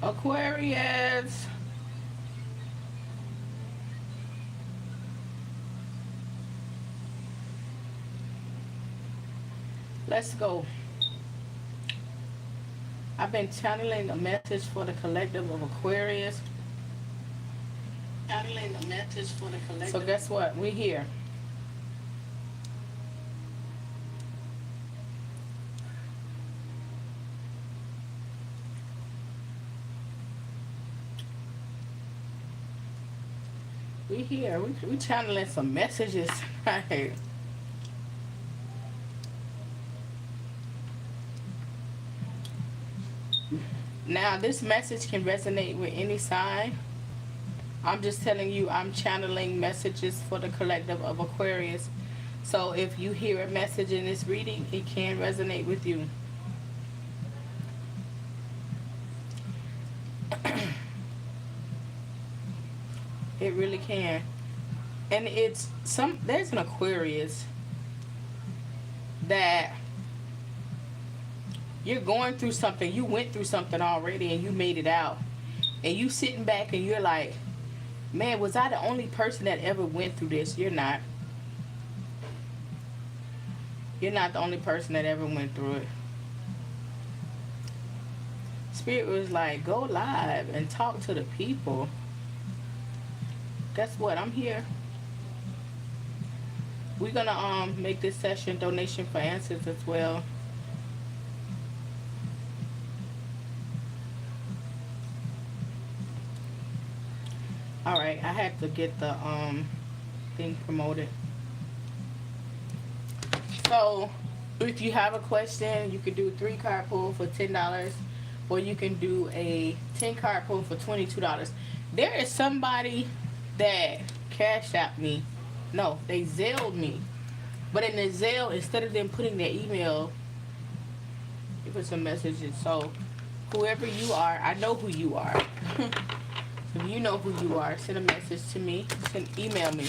Aquarius. Let's go. I've been channeling a message for the collective of Aquarius. Channeling a message for the collective. So guess what? We're here. We here. We channeling some messages right. Now this message can resonate with any sign. I'm just telling you, I'm channeling messages for the collective of Aquarius. So if you hear a message in this reading, it can resonate with you. It really can. And it's there's an Aquarius that you're going through something. You went through something already and you made it out. And you sitting back and you're like, man, was I the only person that ever went through this? You're not. You're not the only person that ever went through it. Spirit was like, go live and talk to the people. Guess what? I'm here. We're gonna make this session donation for answers as well. All right, I had to get the thing promoted. So if you have a question, you can do a 3-card pull for $10, or you can do a 10-card pull for $22. There is somebody that cashed out me. No, they Zelled me. But in the Zelle, instead of them putting their email, you put some messages. So whoever you are, I know who you are. If you know who you are, send a message to me. Email me.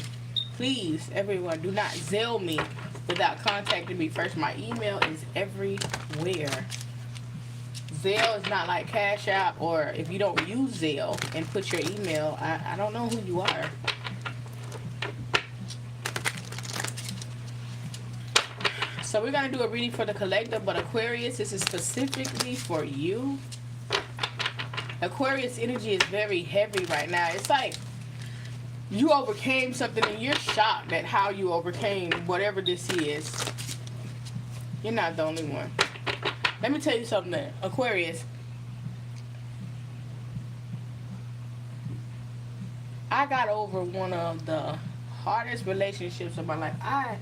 Please, everyone, do not Zelle me without contacting me first. My email is everywhere. Zelle is not like Cash App, or if you don't use Zelle and put your email, I don't know who you are. So we're going to do a reading for the collective, but Aquarius, this is specifically for you. Aquarius energy is very heavy right now. It's like you overcame something and you're shocked at how you overcame whatever this is. You're not the only one. Let me tell you something, Aquarius. I got over one of the hardest relationships of my life.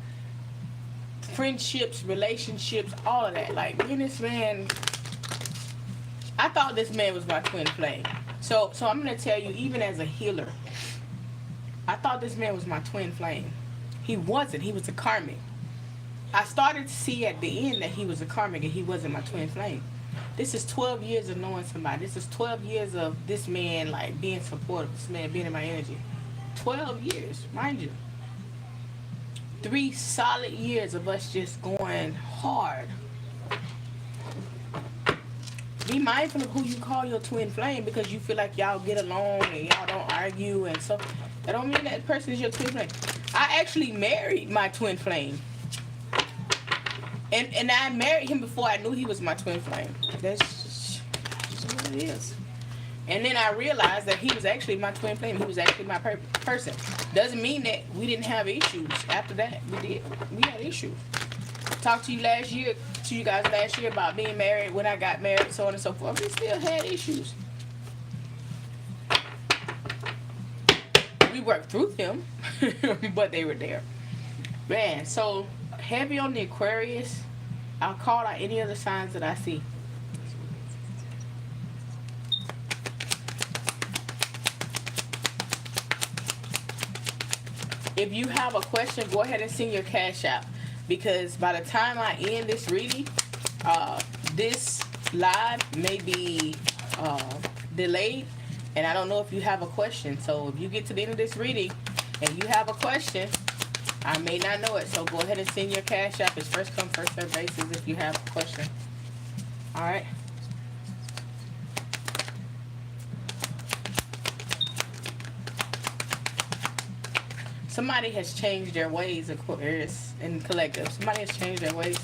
Friendships, relationships, all of that. Like, me and this man, I thought this man was my twin flame. So I'm going to tell you, even as a healer, I thought this man was my twin flame. He wasn't. He was a karmic. I started to see at the end that he was a karmic and he wasn't my twin flame. This is 12 years of knowing somebody. This is 12 years of this man, like, being supportive, this man being in my energy. 12 years, mind you. 3 solid years of us just going hard. Be mindful of who you call your twin flame, because you feel like y'all get along and y'all don't argue and so. That don't mean that person is your twin flame. I actually married my twin flame. And I married him before I knew he was my twin flame. That's just what it is. And then I realized that he was actually my twin flame. He was actually my person. Doesn't mean that we didn't have issues. After that, we did. We had issues. Talked to you guys last year about being married, when I got married, so on and so forth. We still had issues. We worked through them, but they were there. Man, so heavy on the Aquarius. I'll call out any other signs that I see. If you have a question, go ahead and send your Cash App, because by the time I end this reading, this live may be delayed, and I don't know if you have a question. So if you get to the end of this reading and you have a question, I may not know it. So go ahead and send your Cash App. It's first come, first served basis if you have a question. All right. Somebody has changed their ways, Aquarius, in collective. Somebody has changed their ways.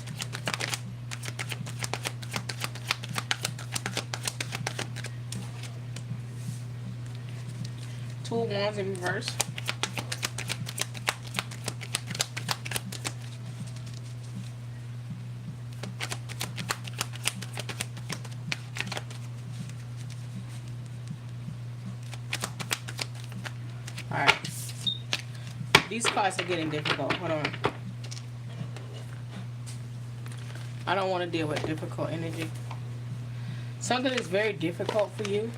Two of Wands in reverse. Alright. These cards are getting difficult. Hold on. I don't want to deal with difficult energy. Something is very difficult for you.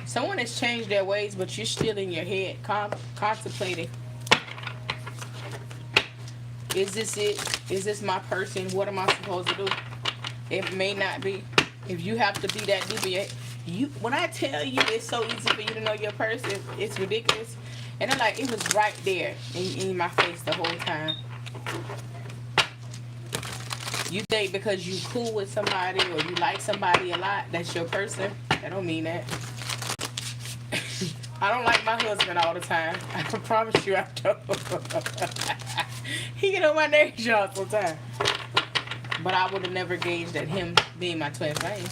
Someone has changed their ways, but you're still in your head contemplating. Is this it? Is this my person? What am I supposed to do? It may not be. If you have to be that deep, when I tell you it's so easy for you to know your person, it's ridiculous. And I'm like, it was right there in my face the whole time. You think because you cool with somebody or you like somebody a lot, that's your person? I don't mean that. I don't like my husband all the time. I can promise you I don't. He get on my nerves all the time. But I would have never gauged at him being my twin flame.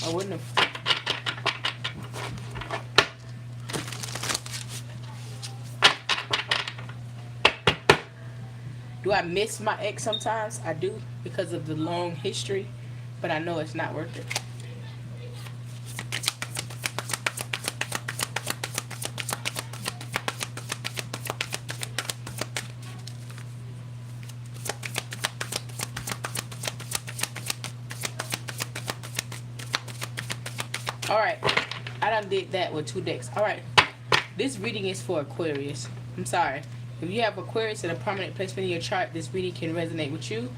I wouldn't have. Do I miss my ex sometimes? I do, because of the long history, but I know it's not worth it. Alright, I done did that with 2 decks. Alright, this reading is for Aquarius. I'm sorry. If you have Aquarius in a prominent placement in your chart, this reading can resonate with you.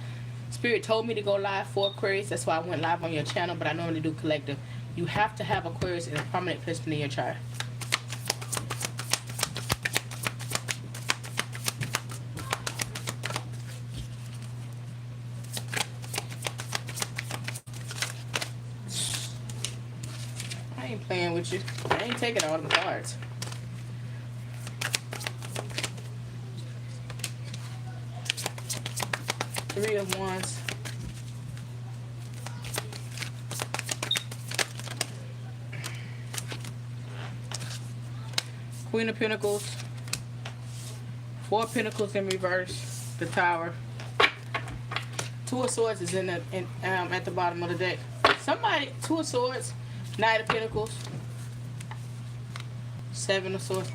Spirit told me to go live for Aquarius. That's why I went live on your channel, but I normally do collective. You have to have Aquarius in a prominent placement in your chart. I ain't playing with you. I ain't taking all the cards. Three of Wands. Queen of Pentacles. 4 of Pentacles in reverse. The Tower. 2 of Swords is at the bottom of the deck. Somebody, 2 of Swords, Knight of Pentacles, 7 of Swords.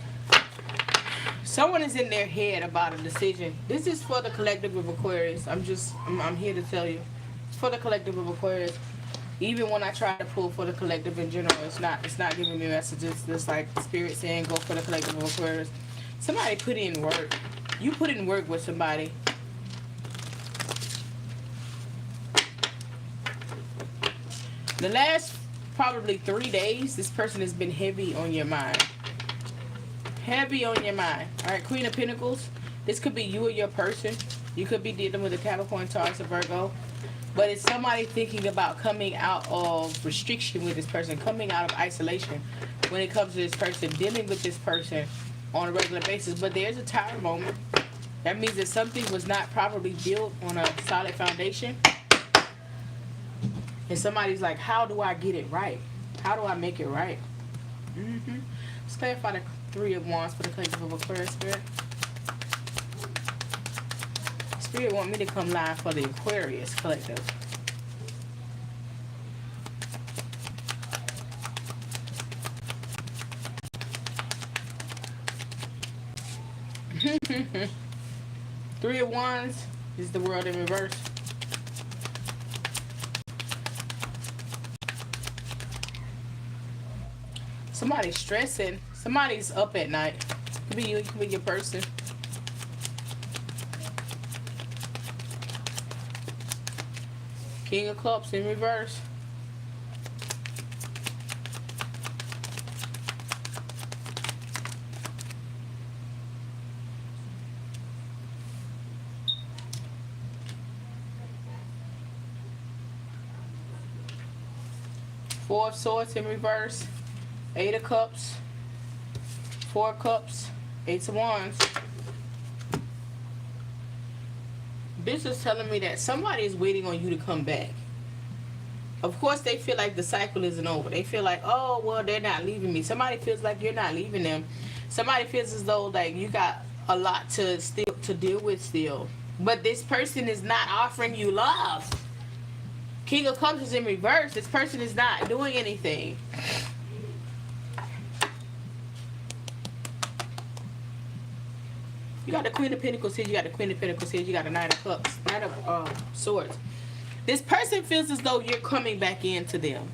Someone is in their head about a decision. This is for the collective of Aquarius. I'm here to tell you. It's for the collective of Aquarius. Even when I try to pull for the collective in general, it's not giving me messages. It's like Spirit saying go for the collective of Aquarius. Somebody put in work. You put in work with somebody. The last probably 3 days, this person has been heavy on your mind. Heavy on your mind. Alright, Queen of Pentacles. This could be you or your person. You could be dealing with a Capricorn, Taurus, or Virgo. But it's somebody thinking about coming out of restriction with this person, coming out of isolation when it comes to this person, dealing with this person on a regular basis. But there's a Tower moment. That means that something was not properly built on a solid foundation. And somebody's like, how do I get it right? How do I make it right? Let's clarify the 3 of Wands for the collective of Aquarius, Spirit. Spirit want me to come live for the Aquarius collective. Three of Wands is the World in reverse. Somebody's stressing. Somebody's up at night. It could be you, it could be your person. King of Cups in reverse. Four of Swords in reverse. 8 of Cups. 4 of Cups. Ace of Wands. This is telling me that somebody is waiting on you to come back. Of course, they feel like the cycle isn't over. They feel like, oh, well, they're not leaving me. Somebody feels like you're not leaving them. Somebody feels as though, like, you got a lot to deal with still. But this person is not offering you love. King of Cups is in reverse. This person is not doing anything. You got the Queen of Pentacles here. You got the Queen of Pentacles here. You got the Knight of Cups. Knight of Swords. This person feels as though you're coming back into them.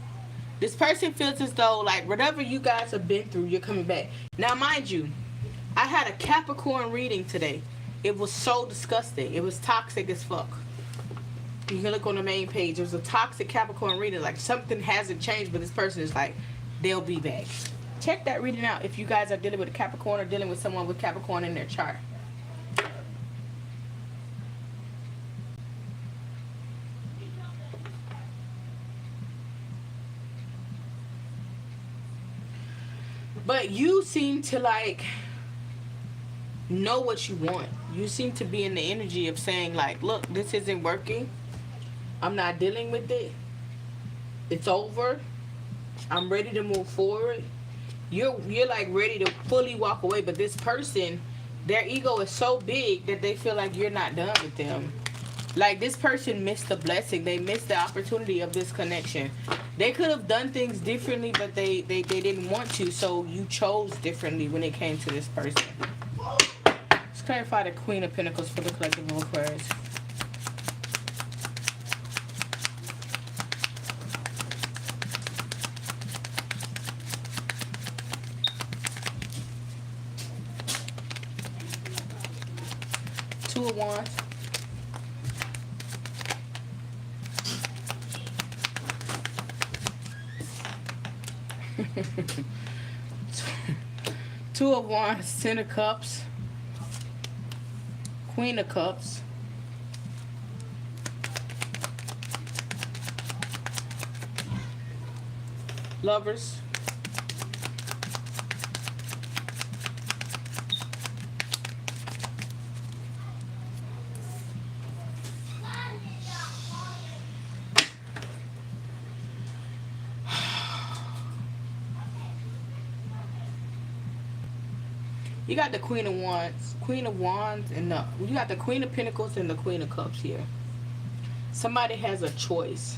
This person feels as though, like, whatever you guys have been through, you're coming back. Now, mind you, I had a Capricorn reading today. It was so disgusting. It was toxic as fuck. You can look on the main page. It was a toxic Capricorn reading. Like, something hasn't changed, but this person is like, they'll be back. Check that reading out if you guys are dealing with a Capricorn or dealing with someone with Capricorn in their chart. But you seem to, like, know what you want. You seem to be in the energy of saying, like, look, this isn't working. I'm not dealing with it. It's over. I'm ready to move forward. You're like ready to fully walk away, but this person, their ego is so big that they feel like you're not done with them. Like, this person missed the blessing. They missed the opportunity of this connection. They could have done things differently, but they didn't want to, so you chose differently when it came to this person. Let's clarify the Queen of Pentacles for the collective of Aquarius. Two of Wands. Two of Wands, Ten of Cups, Queen of Cups, Lovers, you got the Queen of Wands, and you got the Queen of Pentacles and the Queen of Cups here. Somebody has a choice.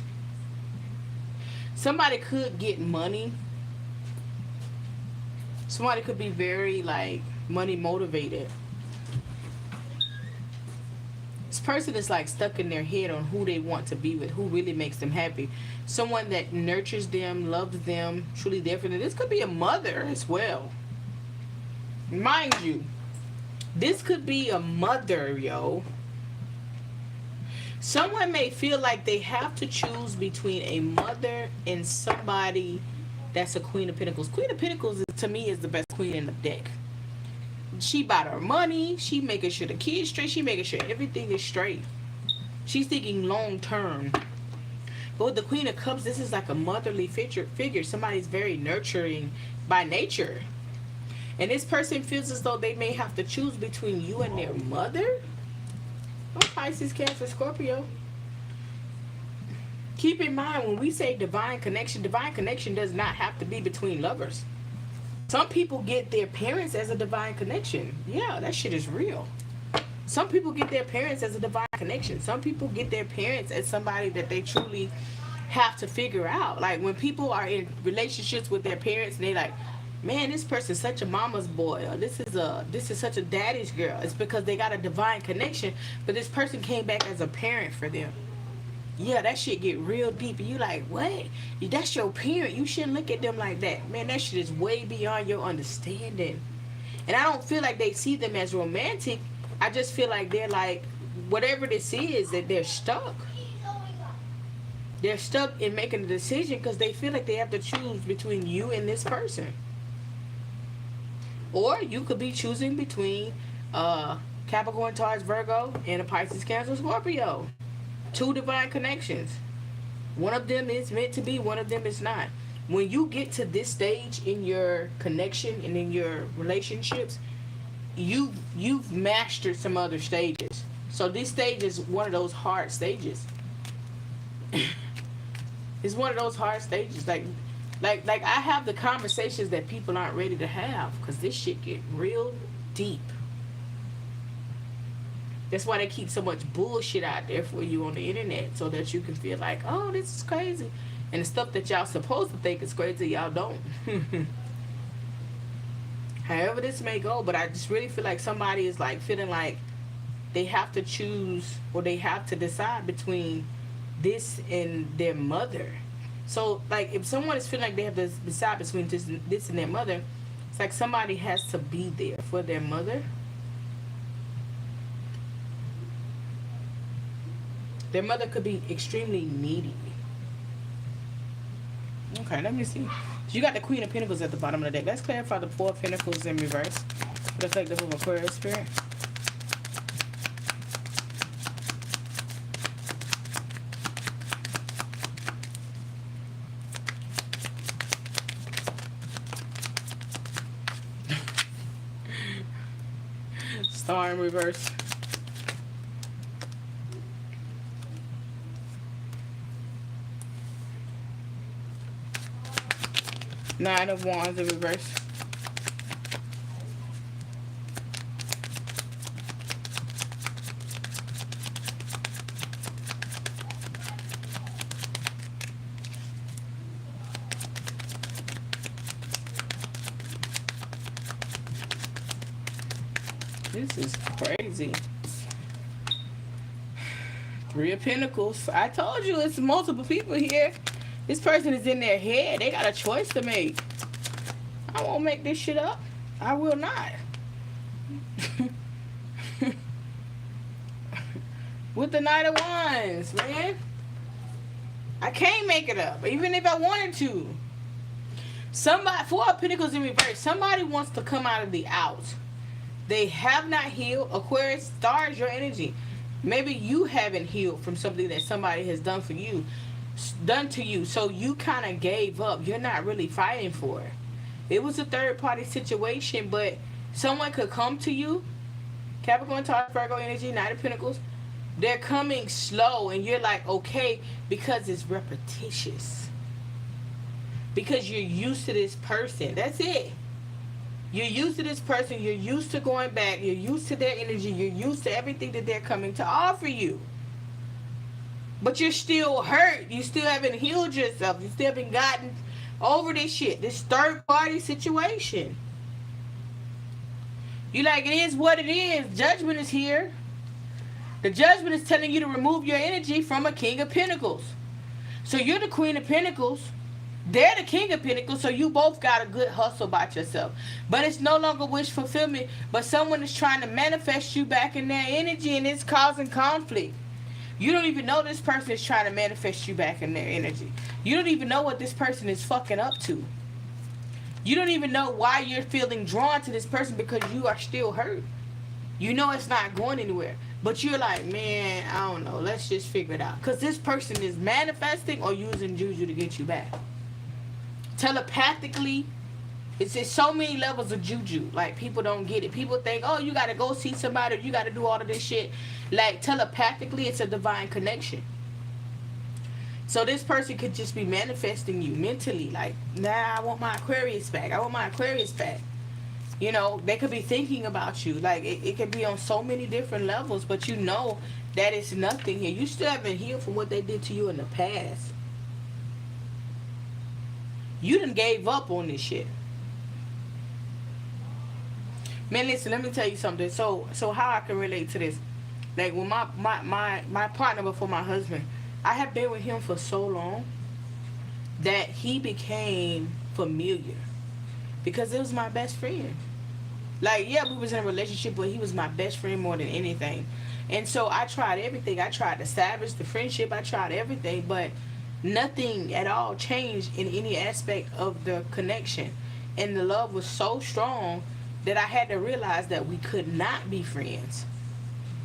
Somebody could get money. Somebody could be very, like, money motivated. This person is, like, stuck in their head on who they want to be with, who really makes them happy. Someone that nurtures them, loves them, truly there for them. This could be a mother as well. Mind you, this could be a mother, yo. Someone may feel like they have to choose between a mother and somebody that's a Queen of Pentacles. Queen of Pentacles, to me, is the best queen in the deck. She bought her money. She making sure the kids straight. She making sure everything is straight. She's thinking long term. But with the Queen of Cups, this is like a motherly figure. Somebody's very nurturing by nature. And this person feels as though they may have to choose between you and their mother. Oh, Pisces, Cancer, Scorpio. Keep in mind, when we say divine connection does not have to be between lovers. Some people get their parents as a divine connection. Yeah, that shit is real. Some people get their parents as a divine connection. Some people get their parents as somebody that they truly have to figure out. Like, when people are in relationships with their parents and they like, man, this person's such a mama's boy, or this is such a daddy's girl. It's because they got a divine connection, but this person came back as a parent for them. Yeah, that shit get real deep, and you like, what? That's your parent. You shouldn't look at them like that. Man, that shit is way beyond your understanding. And I don't feel like they see them as romantic. I just feel like they're like, whatever this is, that they're stuck. They're stuck in making a decision because they feel like they have to choose between you and this person. Or you could be choosing between Capricorn, Taurus, Virgo, and a Pisces, Cancer, Scorpio. Two divine connections. One of them is meant to be, one of them is not. When you get to this stage in your connection and in your relationships, you've mastered some other stages. So this stage is one of those hard stages. It's one of those hard stages. Like I have the conversations that people aren't ready to have because this shit get real deep. That's why they keep so much bullshit out there for you on the internet, so that you can feel like, oh, this is crazy. And the stuff that y'all supposed to think is crazy, y'all don't. However this may go, but I just really feel like somebody is like feeling like they have to choose, or they have to decide between this and their mother. So like if someone is feeling like they have to decide between this and their mother, it's like somebody has to be there for their mother. Their mother could be extremely needy. Okay, let me see. So you got the Queen of Pentacles at the bottom of the deck. Let's clarify the Four of Pentacles in reverse for the collective of Aquarius spirit. Star in reverse. Nine of Wands in reverse. This is crazy. Three of Pentacles. I told you it's multiple people here. This person is in their head. They got a choice to make. I won't make this shit up. I will not. With the Knight of Wands, man. I can't make it up, even if I wanted to. Somebody, Four of Pentacles in reverse. Somebody wants to come out of the out. They have not healed. Aquarius, stars your energy. Maybe you haven't healed from something that somebody has done for you, done to you. So you kind of gave up. You're not really fighting for it. It was a third party situation, but someone could come to you. Capricorn, Taurus, Virgo energy, Knight of Pentacles. They're coming slow, and you're like, okay, because it's repetitious. Because you're used to this person. That's it. You're used to this person. You're used to going back. You're used to their energy. You're used to everything that they're coming to offer you. But you're still hurt. You still haven't healed yourself. You still haven't gotten over this shit. This third party situation. You like, it is what it is. Judgment is here. The judgment is telling you to remove your energy from a King of Pentacles. So you're the Queen of Pentacles. They're the King of Pentacles, so you both got a good hustle about yourself. But it's no longer wish fulfillment, but someone is trying to manifest you back in their energy, and it's causing conflict. You don't even know this person is trying to manifest you back in their energy. You don't even know what this person is fucking up to. You don't even know why you're feeling drawn to this person, because you are still hurt. You know it's not going anywhere. But you're like, man, I don't know. Let's just figure it out. Because this person is manifesting or using juju to get you back. Telepathically, it's just so many levels of juju. Like, people don't get it. People think, oh, you got to go see somebody. You got to do all of this shit. Like, telepathically, it's a divine connection. So this person could just be manifesting you mentally. Like, nah, I want my Aquarius back. I want my Aquarius back. You know, they could be thinking about you. Like, it could be on so many different levels. But you know that it's nothing here. You still haven't healed from what they did to you in the past. You done gave up on this shit. Man, listen, let me tell you something. So how I can relate to this. Like, when my partner before my husband, I have been with him for so long that he became familiar. Because it was my best friend. Like, yeah, we was in a relationship, but he was my best friend more than anything. And so I tried everything. I tried to establish the friendship. I tried everything, but nothing at all changed in any aspect of the connection. And the love was so strong that I had to realize that we could not be friends,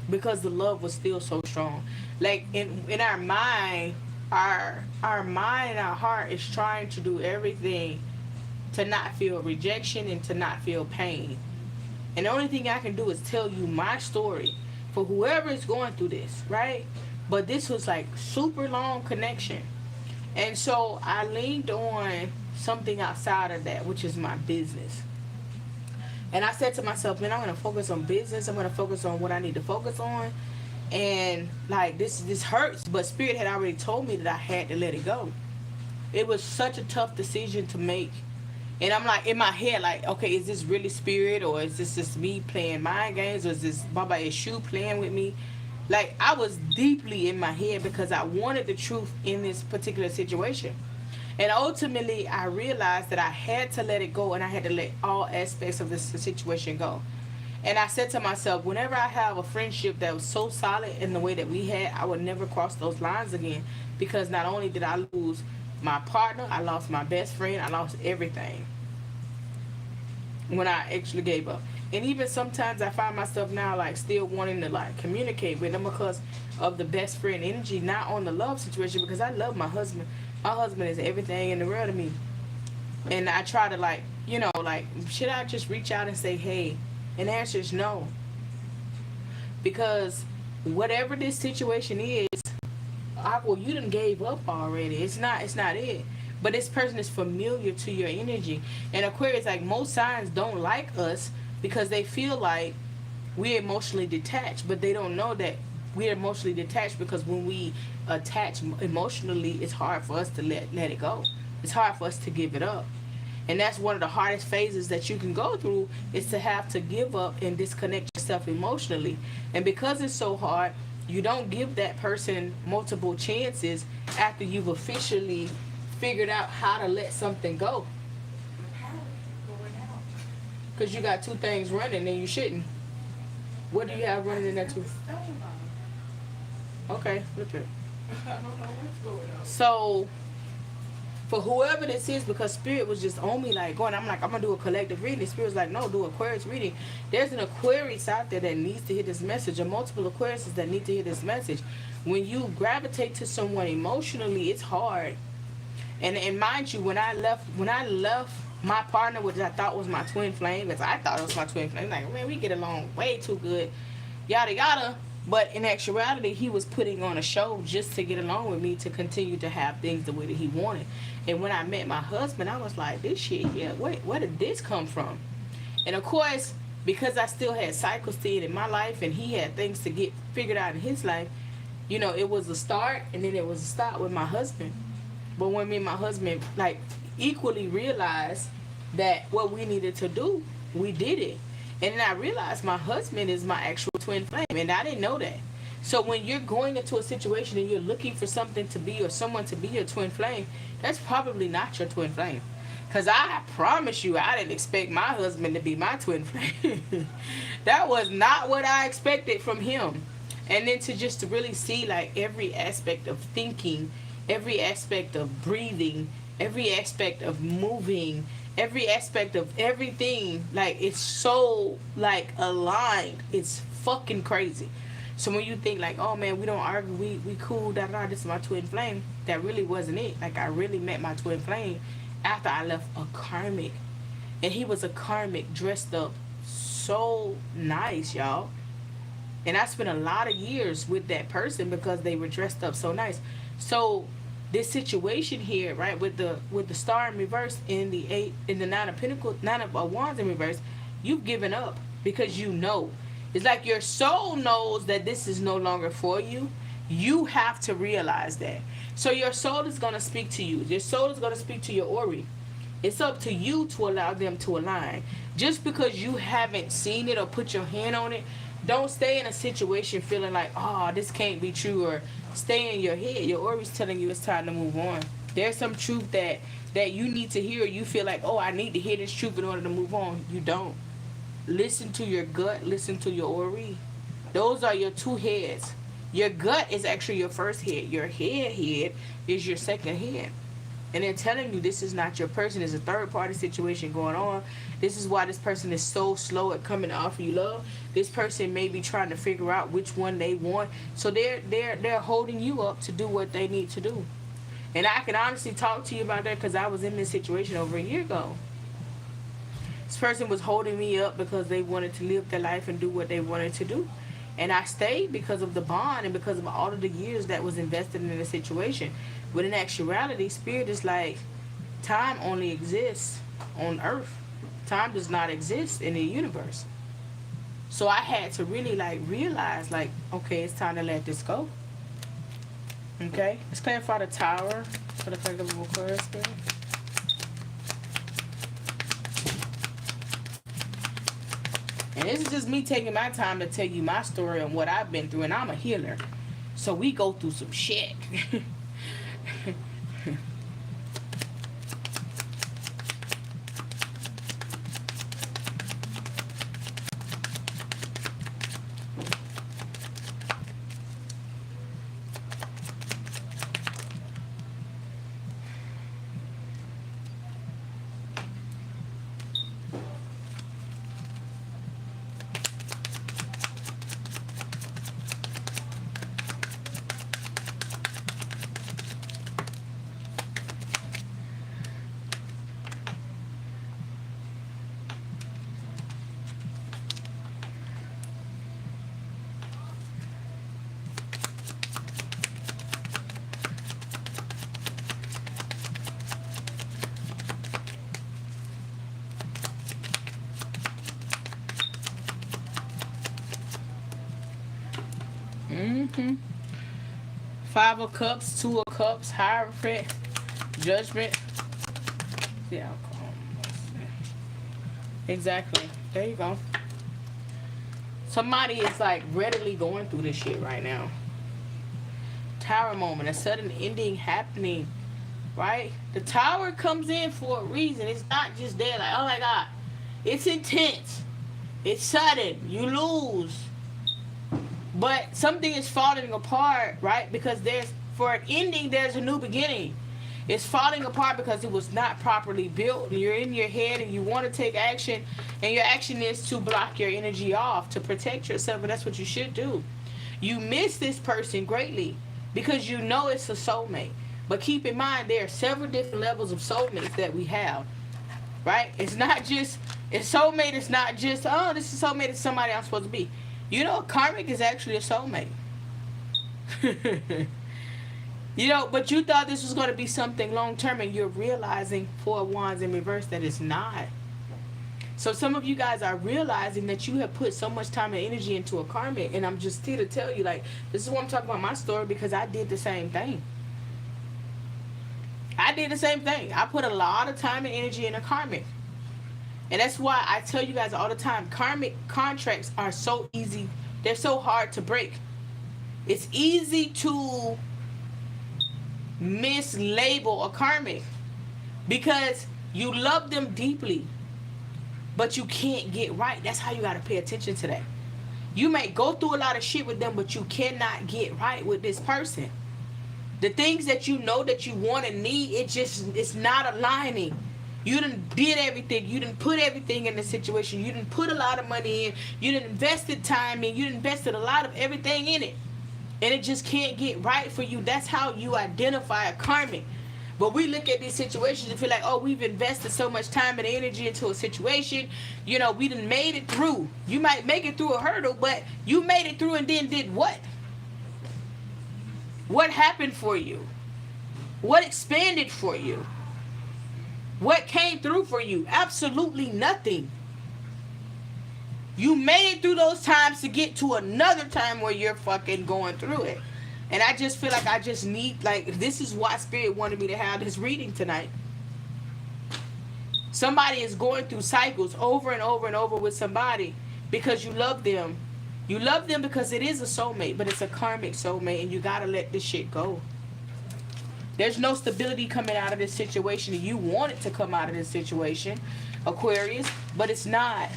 because the love was still so strong. Like, in our mind, our mind and our heart is trying to do everything to not feel rejection and to not feel pain. And the only thing I can do is tell you my story for whoever is going through this, right? But this was like super long connection. And so I leaned on something outside of that, which is my business. And I said to myself, man, I'm going to focus on business. I'm going to focus on what I need to focus on. And like this hurts, but Spirit had already told me that I had to let it go. It was such a tough decision to make. And I'm like in my head, like, okay, is this really Spirit, or is this just me playing mind games, or is this Baba Eshu playing with me? Like, I was deeply in my head because I wanted the truth in this particular situation. And ultimately, I realized that I had to let it go, and I had to let all aspects of this situation go. And I said to myself, whenever I have a friendship that was so solid in the way that we had, I would never cross those lines again. Because not only did I lose my partner, I lost my best friend, I lost everything when I actually gave up. And even sometimes I find myself now like still wanting to like communicate with them because of the best friend energy, not on the love situation, because I love my husband. My husband is everything in the world to me. And I try to like, you know, like, should I just reach out and say, hey? And the answer is no. Because whatever this situation is, well, you done gave up already. It's not it. But this person is familiar to your energy. And Aquarius, like, most signs don't like us because they feel like we're emotionally detached. But they don't know that we're emotionally detached because when we attach emotionally, it's hard for us to let it go. It's hard for us to give it up. And that's one of the hardest phases that you can go through, is to have to give up and disconnect yourself emotionally. And because it's so hard, you don't give that person multiple chances after you've officially figured out how to let something go. Because you got two things running and you shouldn't. What do you have running in that two? Okay, flip it. So for whoever this is, because Spirit was just on me like going, I'm like, I'm gonna do a collective reading. Spirit was like, no, do Aquarius reading. There's an Aquarius out there that needs to hear this message, or multiple Aquariuses that need to hear this message. When you gravitate to someone emotionally, it's hard. And mind you, when I left my partner, which I thought was my twin flame, because I thought it was my twin flame, like, man, we get along way too good, yada yada. But in actuality, he was putting on a show just to get along with me, to continue to have things the way that he wanted. And when I met my husband, I was like, this shit here, where did this come from? And of course, because I still had cycles still in my life, and he had things to get figured out in his life, you know, it was a start, and then it was a stop with my husband. But when me and my husband, like, equally realized that what we needed to do, we did it. And then I realized my husband is my actual twin flame, and I didn't know that. So when you're going into a situation and you're looking for something to be, or someone to be your twin flame, that's probably not your twin flame. Because I promise you, I didn't expect my husband to be my twin flame. That was not what I expected from him. And then to really see, like, every aspect of thinking, every aspect of breathing, every aspect of moving, every aspect of everything, like, it's so, like, aligned. It's fucking crazy. So when you think, like, oh man, we don't argue, we cool, this is my twin flame, that really wasn't it. Like, I really met my twin flame after I left a karmic. And he was a karmic dressed up so nice, y'all. And I spent a lot of years with that person because they were dressed up so nice. So this situation here, right, with the star in reverse, in the nine of pentacles, nine of wands in reverse, you've given up because you know. It's like your soul knows that this is no longer for you. You have to realize that. So your soul is going to speak to you. Your soul is going to speak to your Ori. It's up to you to allow them to align. Just because you haven't seen it or put your hand on it, don't stay in a situation feeling like, oh, this can't be true, or stay in your head. Your Ori's telling you it's time to move on. There's some truth that you need to hear. You feel like, oh, I need to hear this truth in order to move on. You don't. Listen to your gut. Listen to your Ori. Those are your two heads. Your gut is actually your first head. Your head is your second head. And they're telling you this is not your person. There's a third party situation going on. This is why this person is so slow at coming to offer you love. This person may be trying to figure out which one they want. So they're holding you up to do what they need to do. And I can honestly talk to you about that because I was in this situation over a year ago. This person was holding me up because they wanted to live their life and do what they wanted to do. And I stayed because of the bond and because of all of the years that was invested in the situation. But in actuality, Spirit is like, time only exists on Earth. Time does not exist in the universe. So I had to really like realize, like, okay, it's time to let this go. Okay, let's clarify the Tower for the collective Aquarius Spirit. And this is just me taking my time to tell you my story and what I've been through, and I'm a healer, so we go through some shit. Five of Cups, Two of Cups, Hierophant, Judgment. Yeah. Exactly. There you go. Somebody is like readily going through this shit right now. Tower moment, a sudden ending happening, right? The Tower comes in for a reason. It's not just there like, oh my God. It's intense. It's sudden. You lose. But something is falling apart, right? Because for an ending, there's a new beginning. It's falling apart because it was not properly built. You're in your head and you want to take action. And your action is to block your energy off, to protect yourself. And that's what you should do. You miss this person greatly because you know it's a soulmate. But keep in mind, there are several different levels of soulmates that we have, right? It's not just, soulmate is not just, oh, this is soulmate, it's somebody I'm supposed to be. You know, karmic is actually a soulmate. You know, but you thought this was going to be something long-term, and you're realizing, Four of Wands in reverse, that it's not. So some of you guys are realizing that you have put so much time and energy into a karmic, and I'm just here to tell you, like, this is what I'm talking about my story, because I did the same thing. I did the same thing. I put a lot of time and energy in a karmic. And that's why I tell you guys all the time, karmic contracts are so easy. They're so hard to break. It's easy to mislabel a karmic because you love them deeply, but you can't get right. That's how you got to pay attention to that. You may go through a lot of shit with them, but you cannot get right with this person. The things that you know that you want and need, it's not aligning. You did everything. You didn't put everything in the situation. You didn't put a lot of money in. You didn't invested time in. You didn't invested a lot of everything in it. And it just can't get right for you. That's how you identify a karmic. But we look at these situations and feel like, oh, we've invested so much time and energy into a situation. You know, we done made it through. You might make it through a hurdle, but you made it through and then did what? What happened for you? What expanded for you? What came through for you? Absolutely nothing. You made it through those times to get to another time where you're fucking going through it. And I just feel like I just need, like, this is why Spirit wanted me to have this reading tonight. Somebody is going through cycles over and over and over with somebody because you love them. You love them because it is a soulmate, but it's a karmic soulmate, and you got to let this shit go. There's no stability coming out of this situation. You want it to come out of this situation, Aquarius, but it's not.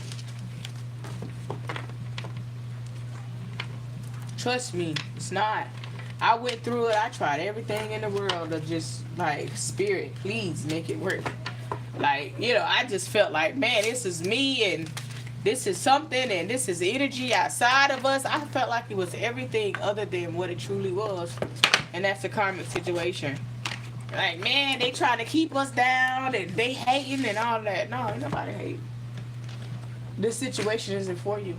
Trust me, it's not. I went through it. I tried everything in the world to just, like, Spirit, please make it work. Like, you know, I just felt like, man, this is me, and this is something, and this is energy outside of us. I felt like it was everything other than what it truly was. And that's the karmic situation. Like, man, they trying to keep us down, and they hating and all that. No, ain't nobody hate. This situation isn't for you.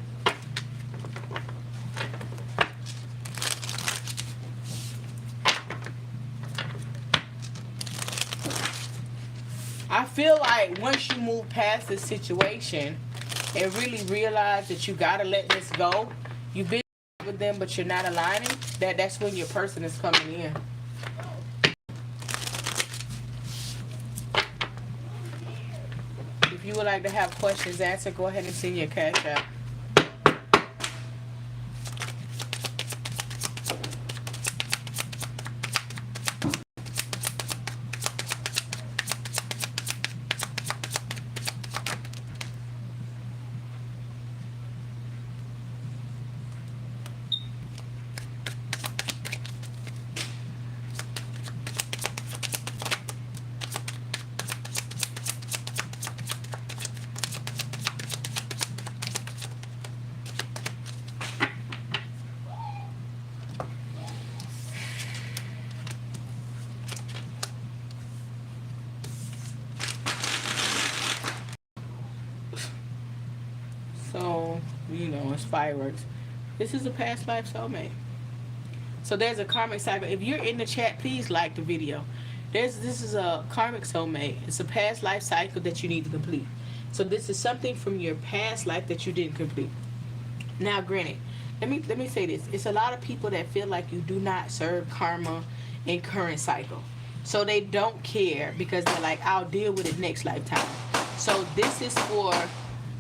I feel like once you move past this situation and really realize that you gotta let this go, you've been with them but you're not aligning, that's when your person is coming in. If you would like to have questions answered, go ahead and send your cash out. So, you know, it's fireworks. This is a past life soulmate. So there's a karmic cycle. If you're in the chat, please like the video. This is a karmic soulmate. It's a past life cycle that you need to complete. So this is something from your past life that you didn't complete. Now, granted, let me say this. It's a lot of people that feel like you do not serve karma in current cycle. So they don't care because they're like, I'll deal with it next lifetime. So this is for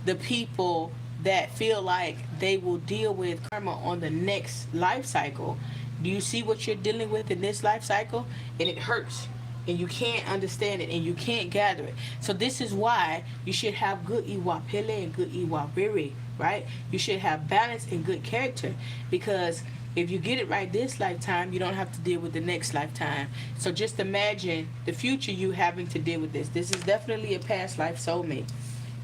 the people that feel like they will deal with karma on the next life cycle. Do you see what you're dealing with in this life cycle? And it hurts. And you can't understand it. And you can't gather it. So this is why you should have good iwa pele and good iwa rere, right? You should have balance and good character. Because if you get it right this lifetime, you don't have to deal with the next lifetime. So just imagine the future you having to deal with this. This is definitely a past life soulmate.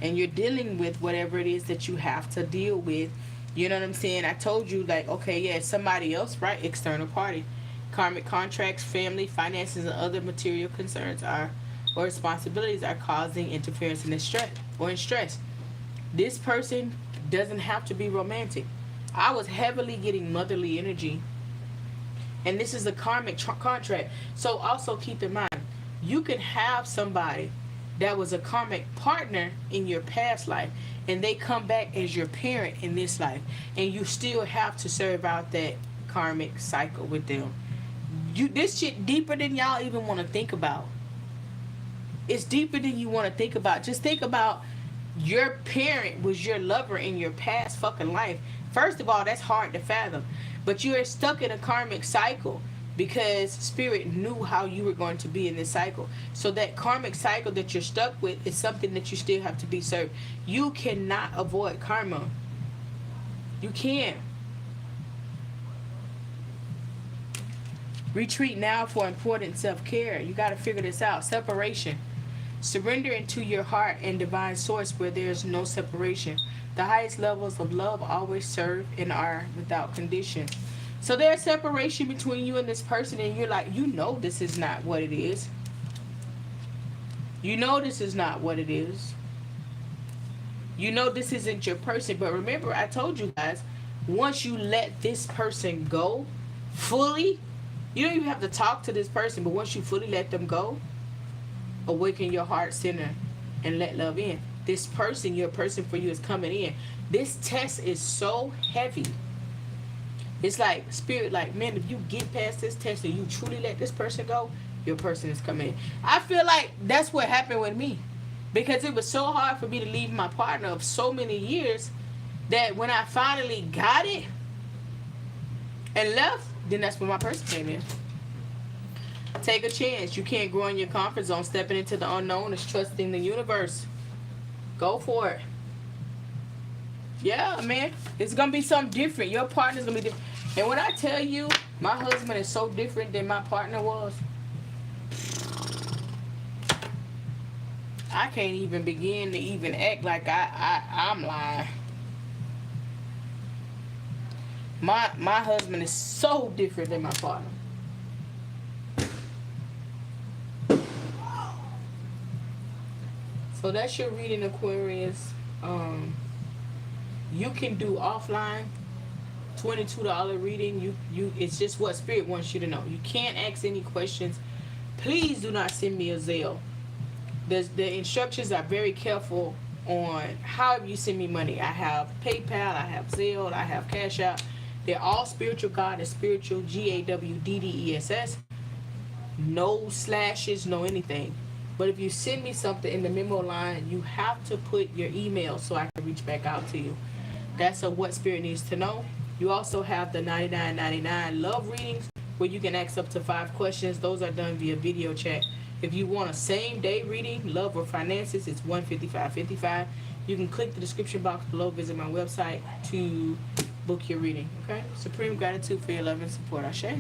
And you're dealing with whatever it is that you have to deal with. You know what I'm saying? I told you, like, okay, yeah, somebody else, right? External party. Karmic contracts, family, finances, and other material concerns or responsibilities are causing interference in stress. This person doesn't have to be romantic. I was heavily getting motherly energy. And this is a karmic contract. So also keep in mind, you can have somebody that was a karmic partner in your past life and they come back as your parent in this life, and you still have to serve out that karmic cycle with them. This shit deeper than y'all even want to think about. It's deeper than you want to think about. Just think about your parent was your lover in your past fucking life. First of all, that's hard to fathom, but you are stuck in a karmic cycle because spirit knew how you were going to be in this cycle. So that karmic cycle that you're stuck with is something that you still have to be served. You cannot avoid karma. You can't. Retreat now for important self-care. You got to figure this out. Separation. Surrender into your heart and divine source where there's no separation. The highest levels of love always serve and are without condition. So there's separation between you and this person, and you're like, you know this is not what it is. You know this is not what it is. You know this isn't your person. But remember, I told you guys, once you let this person go fully, you don't even have to talk to this person, but once you fully let them go, awaken your heart center and let love in. This person, your person for you, is coming in. This test is so heavy. It's like spirit, like, man, if you get past this test and you truly let this person go, your person is coming in. I feel like that's what happened with me, because it was so hard for me to leave my partner of so many years that when I finally got it and left, then that's when my person came in. Take a chance. You can't grow in your comfort zone. Stepping into the unknown is trusting the universe. Go for it. Yeah, man. It's going to be something different. Your partner's going to be different. And when I tell you, my husband is so different than my partner was, I can't even begin to even act like I'm lying. My husband is so different than my partner. So that's your reading, Aquarius. You can do offline $22 reading. It's just what spirit wants you to know. You can't ask any questions. Please do not send me a Zelle. The instructions are very careful on how you send me money. I have PayPal, I have Zelle, I have Cash App. They're all Spiritual Goddess, Spiritual GAWDDESS. No slashes, no anything. But if you send me something in the memo line, you have to put your email so I can reach back out to you. That's what spirit needs to know. You also have the $99.99 love readings where you can ask up to 5 questions. Those are done via video chat. If you want a same day reading, love or finances, it's $155.55. You can click the description box below, visit my website to book your reading. Okay? Supreme gratitude for your love and support. Ashe.